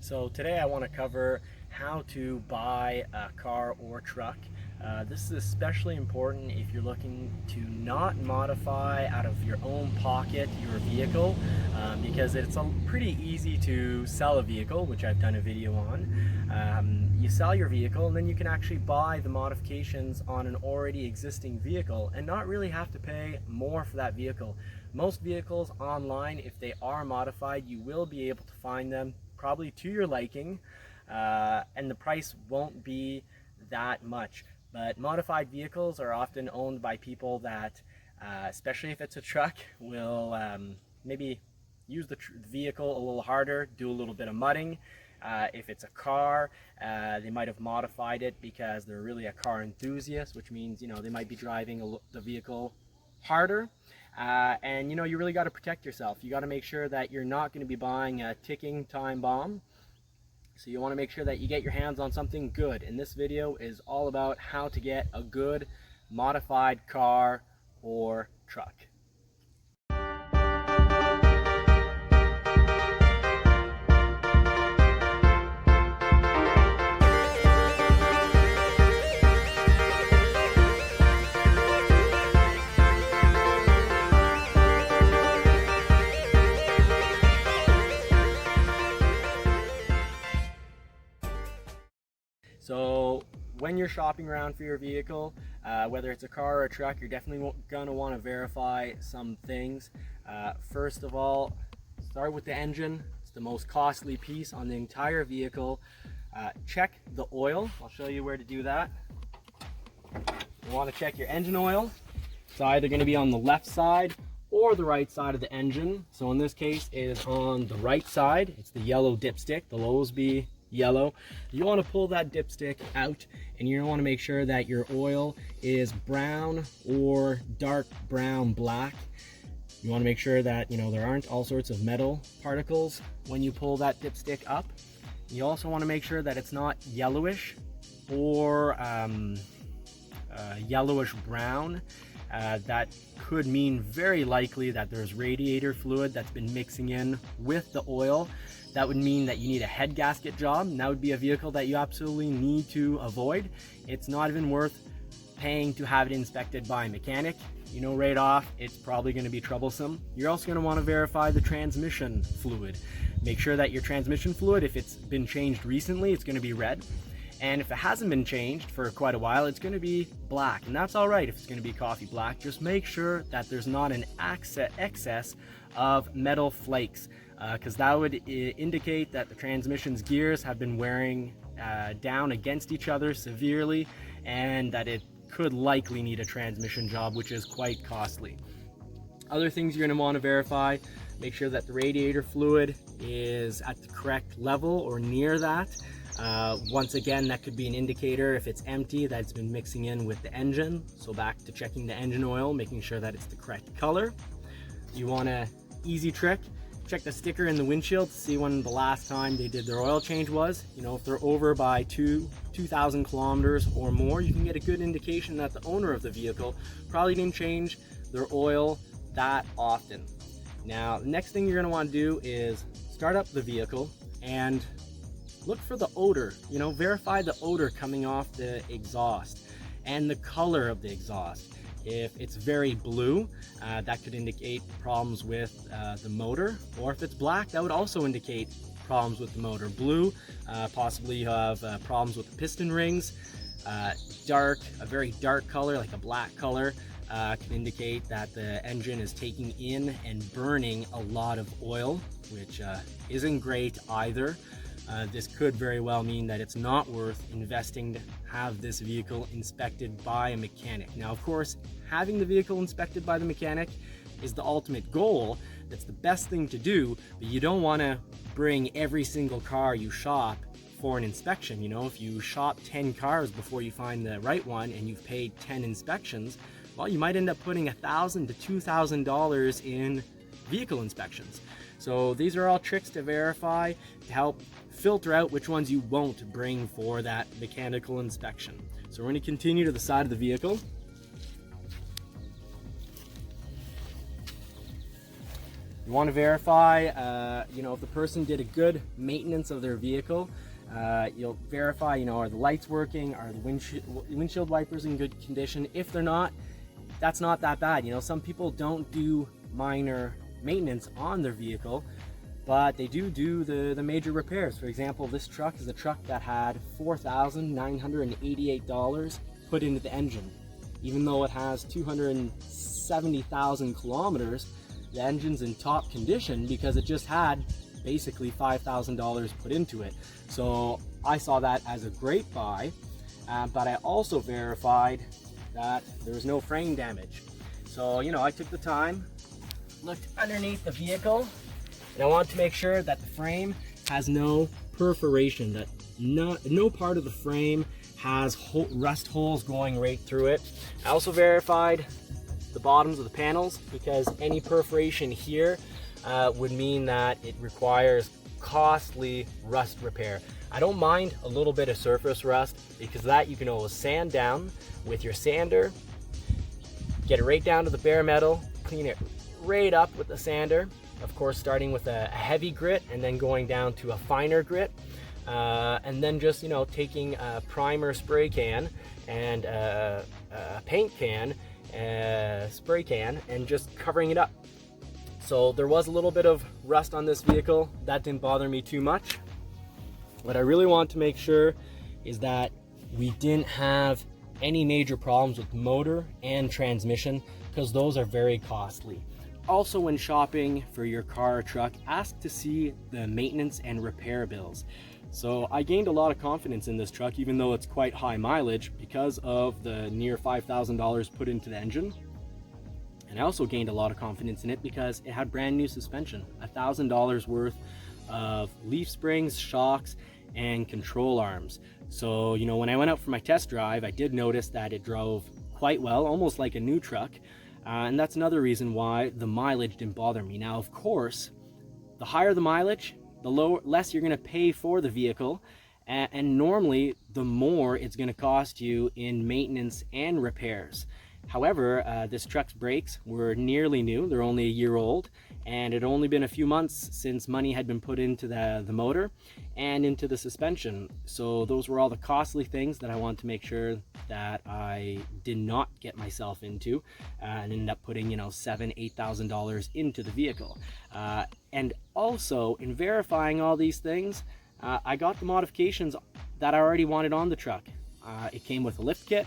So today I want to cover how to buy a car or truck. This is especially important if you're looking to not modify out of your own pocket your vehicle, because it's pretty easy to sell a vehicle, which I've done a video on. You sell your vehicle and then you can actually buy the modifications on an already existing vehicle and not really have to pay more for that vehicle. Most vehicles online, if they are modified, you will be able to find them probably to your liking, and the price won't be that much. But modified vehicles are often owned by people that, especially if it's a truck, will maybe use the vehicle a little harder, do a little bit of mudding. If it's a car, they might have modified it because they're really a car enthusiast, which means, they might be driving the vehicle harder. And you really got to protect yourself. You got to make sure that you're not going to be buying a ticking time bomb. So you want to make sure that you get your hands on something good. And this video is all about how to get a good modified car or truck. So when you're shopping around for your vehicle, whether it's a car or a truck, you're definitely going to want to verify some things. First of all, start with the engine. It's the most costly piece on the entire vehicle. Check the oil. I'll show you where to do that. You want to check your engine oil. It's either going to be on the left side or the right side of the engine. So in this case, it is on the right side. It's the yellow dipstick. The low will be yellow. You want to pull that dipstick out, and you want to make sure that your oil is brown or dark brown black. You want to make sure that there aren't all sorts of metal particles when you pull that dipstick up. You also want to make sure that it's not yellowish or yellowish brown. That could mean very likely that there's radiator fluid that's been mixing in with the oil. That would mean that you need a head gasket job, and that would be a vehicle that you absolutely need to avoid. It's not even worth paying to have it inspected by a mechanic. Right off, it's probably going to be troublesome. You're also going to want to verify the transmission fluid. Make sure that your transmission fluid, if it's been changed recently, it's going to be red. And if it hasn't been changed for quite a while, it's going to be black. And that's all right if it's going to be coffee black. Just make sure that there's not an excess of metal flakes, because that would indicate that the transmission's gears have been wearing down against each other severely, and that it could likely need a transmission job, which is quite costly. Other things you're going to want to verify: make sure that the radiator fluid is at the correct level or near that. Once again, that could be an indicator, if it's empty, that it's been mixing in with the engine. So back to checking the engine oil, making sure that it's the correct color. You want an easy trick: check the sticker in the windshield to see when the last time they did their oil change was. If they're over by 2,000 kilometers or more, you can get a good indication that the owner of the vehicle probably didn't change their oil that often. Now, the next thing you're going to want to do is start up the vehicle and look for the odor. Verify the odor coming off the exhaust and the color of the exhaust. If it's very blue, that could indicate problems with the motor, or if it's black, that would also indicate problems with the motor. Blue, possibly you have problems with the piston rings. A very dark color, like a black color, can indicate that the engine is taking in and burning a lot of oil, which isn't great either. This could very well mean that it's not worth investing to have this vehicle inspected by a mechanic. Now, of course, having the vehicle inspected by the mechanic is the ultimate goal. That's the best thing to do, but you don't want to bring every single car you shop for an inspection. If you shop 10 cars before you find the right one and you've paid 10 inspections, well, you might end up putting $1,000 to $2,000 in vehicle inspections. So these are all tricks to verify to help filter out which ones you won't bring for that mechanical inspection. So we're going to continue to the side of the vehicle. You want to verify, you know, if the person did a good maintenance of their vehicle. You'll verify, you know, are the lights working, are the windshield wipers in good condition. If they're not, that's not that bad. You know, some people don't do minor maintenance on their vehicle, but they do the major repairs. For example, this truck is a truck that had $4,988 put into the engine. Even though it has 270,000 kilometers, the engine's in top condition because it just had basically $5,000 put into it. So I saw that as a great buy, but I also verified that there was no frame damage. So, you know, I took the time, looked underneath the vehicle, and I wanted to make sure that the frame has no perforation, that no part of the frame has rust holes going right through it. I also verified the bottoms of the panels, because any perforation here would mean that it requires costly rust repair. I don't mind a little bit of surface rust, because that you can always sand down with your sander, get it right down to the bare metal, clean it right up with the sander, of course starting with a heavy grit and then going down to a finer grit, and then just, you know, taking a primer spray can and a paint can, spray can, and just covering it up. So there was a little bit of rust on this vehicle. That didn't bother me too much. What I really want to make sure is that we didn't have any major problems with motor and transmission, because those are very costly. Also, when shopping for your car or truck, ask to see the maintenance and repair bills. So I gained a lot of confidence in this truck, even though it's quite high mileage, because of the near $5,000 put into the engine. And I also gained a lot of confidence in it because it had brand new suspension, $1,000 worth of leaf springs, shocks, and control arms. So, you know, when I went out for my test drive, I did notice that it drove quite well, almost like a new truck. And that's another reason why the mileage didn't bother me. Now, of course, the higher the mileage, the less you're going to pay for the vehicle. And normally, the more it's going to cost you in maintenance and repairs. However, this truck's brakes were nearly new. They're only a year old, and it had only been a few months since money had been put into the motor and into the suspension. So those were all the costly things that I wanted to make sure that I did not get myself into, and ended up putting, you know, $7,000, $8,000 into the vehicle. And also, in verifying all these things, I got the modifications that I already wanted on the truck. It came with a lift kit.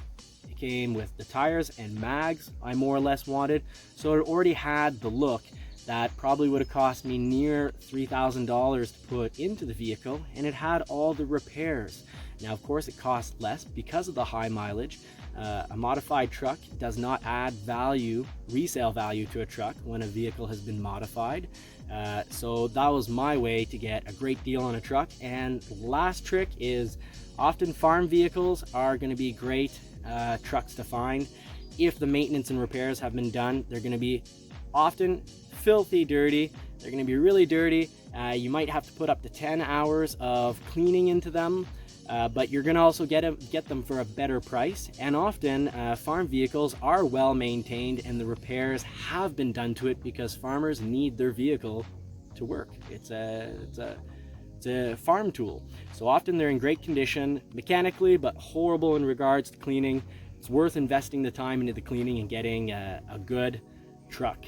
It came with the tires and mags I more or less wanted. So it already had the look that probably would have cost me near $3,000 to put into the vehicle, and it had all the repairs. Now, of course, it cost less because of the high mileage. A modified truck does not add value, resale value, to a truck when a vehicle has been modified. So that was my way to get a great deal on a truck. And last trick is, often farm vehicles are going to be great trucks to find. If the maintenance and repairs have been done, they're going to be often filthy dirty. They're going to be really dirty. You might have to put up to 10 hours of cleaning into them, but you're going to also get them for a better price. And often farm vehicles are well maintained, and the repairs have been done to it because farmers need their vehicle to work. It's a farm tool. So often they're in great condition mechanically, but horrible in regards to cleaning. It's worth investing the time into the cleaning and getting a good truck.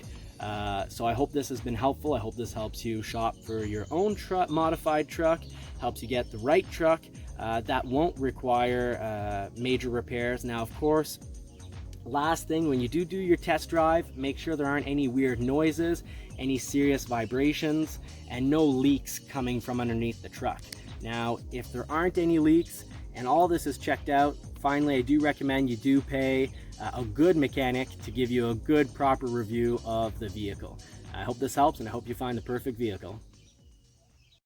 So I hope this has been helpful. I hope this helps you shop for your own modified truck, helps you get the right truck that won't require major repairs. Now, of course, last thing, when you do your test drive, make sure there aren't any weird noises, any serious vibrations, and no leaks coming from underneath the truck. Now, if there aren't any leaks and all this is checked out, finally, I do recommend you do pay a good mechanic to give you a good, proper review of the vehicle. I hope this helps, and I hope you find the perfect vehicle.